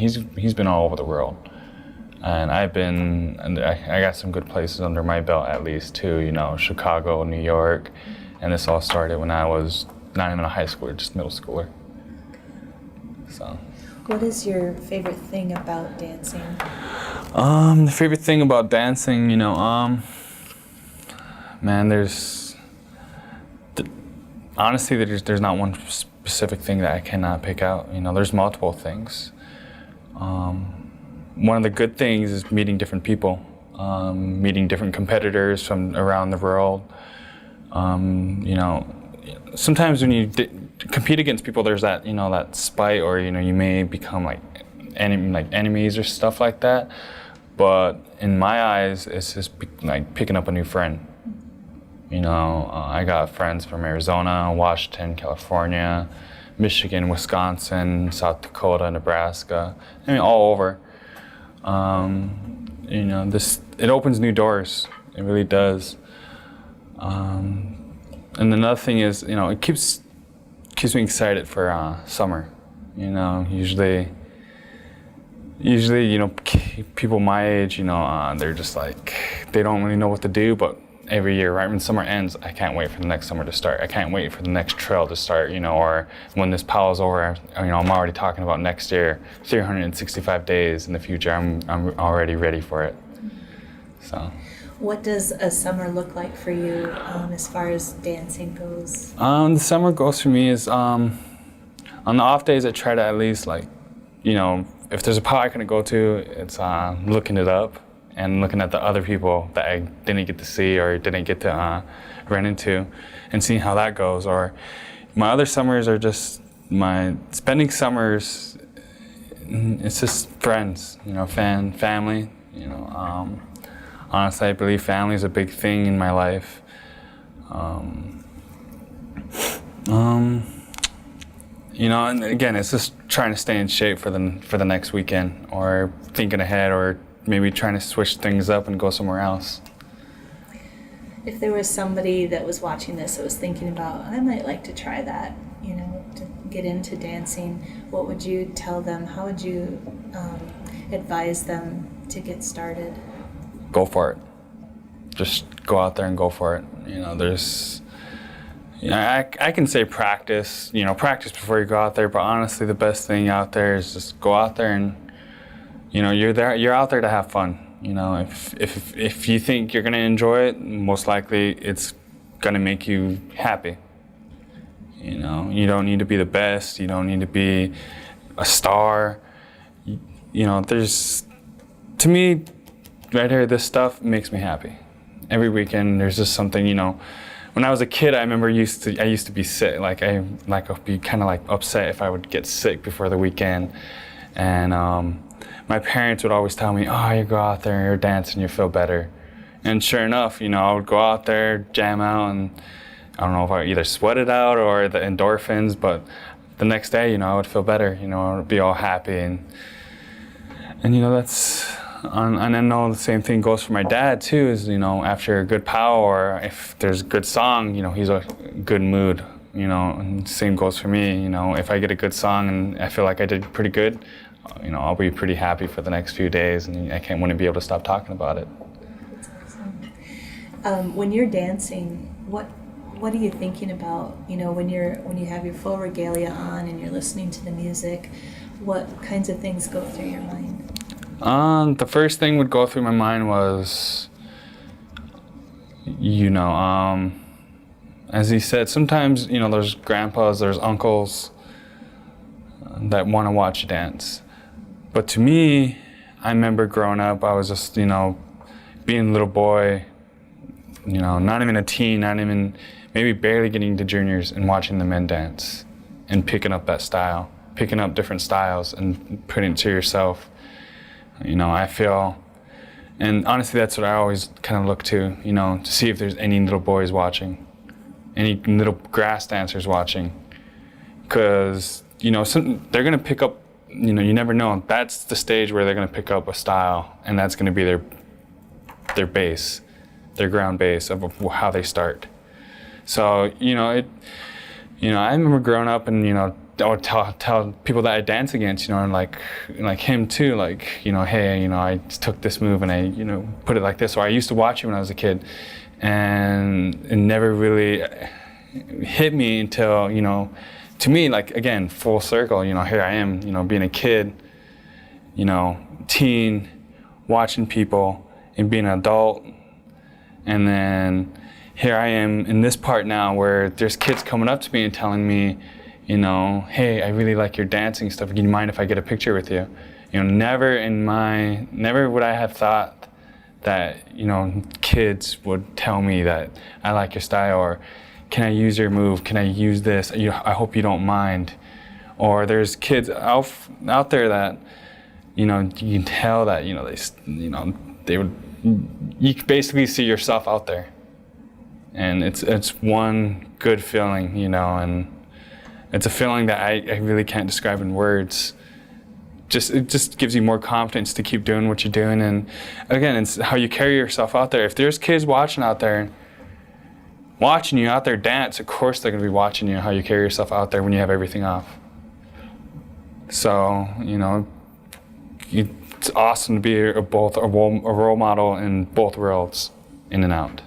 He's been all over the world, and I got some good places under my belt at least too. Chicago, New York, and this all started when I was not even a high schooler, just middle schooler. So. What is your favorite thing about dancing? The favorite thing about dancing, man, honestly, there's not one specific thing that I cannot pick out. There's multiple things. One of the good things is meeting different people, meeting different competitors from around the world. Sometimes when you compete against people, there's that that spite, or you may become like enemies or stuff like that. But in my eyes, it's just like picking up a new friend. I got friends from Arizona, Washington, California, Michigan, Wisconsin, South Dakota, Nebraska. All over. It opens new doors. It really does. And another thing is, it keeps me excited for summer. Usually, people my age, they're just like, they don't really know what to do, but every year, right when summer ends, I can't wait for the next summer to start. I can't wait for the next trail to start, or when this powwow's over, I'm already talking about next year, 365 days in the future. I'm already ready for it. So. What does a summer look like for you as far as dancing goes? The summer goes for me is, on the off days, I try to at least if there's a powwow I can go to, it's looking it up and looking at the other people that I didn't get to see or didn't get to run into, and seeing how that goes. Or my other summers are just my spending summers. It's just friends, family. Honestly, I believe family is a big thing in my life. And again, it's just trying to stay in shape for the next weekend, or thinking ahead, or maybe trying to switch things up and go somewhere else. If there was somebody that was watching this that was thinking about, I might like to try that, to get into dancing, what would you tell them? How would you advise them to get started? Go for it. Just go out there and go for it. I can say practice, practice before you go out there, but honestly, the best thing out there is just go out there and, you're out there to have fun. If you think you're gonna enjoy it, most likely it's gonna make you happy. You don't need to be the best, you don't need to be a star. To me, right here, this stuff makes me happy. Every weekend, there's just something, When I was a kid, I remember I used to be sick. I'd be kind of upset if I would get sick before the weekend, and my parents would always tell me, "Oh, you go out there and you're dancing, you feel better." And sure enough, I would go out there, jam out, and I don't know if I either sweat it out or the endorphins, but the next day, I would feel better. I would be all happy, and that's. And I know the same thing goes for my dad too, is, after a good powwow, or if there's a good song, he's a good mood, and same goes for me. If I get a good song and I feel like I did pretty good, I'll be pretty happy for the next few days, and I wouldn't be able to stop talking about it. That's awesome. When you're dancing, what are you thinking about, when you have your full regalia on and you're listening to the music, what kinds of things go through your mind? The first thing would go through my mind was, as he said, sometimes, there's grandpas, there's uncles that want to watch you dance. But to me, I remember growing up, I was just, being a little boy, not even a teen, not even, maybe barely getting to juniors, and watching the men dance and picking up that style, picking up different styles and putting it to yourself. I feel, and honestly, that's what I always kind of look to see if there's any little boys watching, any little grass dancers watching, because, they're going to pick up, you never know. That's the stage where they're going to pick up a style, and that's going to be their base, their ground base of how they start. So, I remember growing up and, or tell people that I dance against, and like him too, like, hey, I took this move and I, put it like this. Or I used to watch it when I was a kid, and it never really hit me until, to me, like, again, full circle, here I am, being a kid, teen, watching people and being an adult. And then here I am in this part now where there's kids coming up to me and telling me, hey, I really like your dancing stuff. Can you mind if I get a picture with you? Never would I have thought that, kids would tell me that I like your style, or can I use your move? Can I use this? I hope you don't mind. Or there's kids out there that, you can tell that, they would, you basically see yourself out there. And it's one good feeling, and it's a feeling that I really can't describe in words. It just gives you more confidence to keep doing what you're doing. And again, it's how you carry yourself out there. If there's kids watching you out there dance, of course they're going to be watching you, how you carry yourself out there when you have everything off. So, it's awesome to be a role model in both worlds, in and out.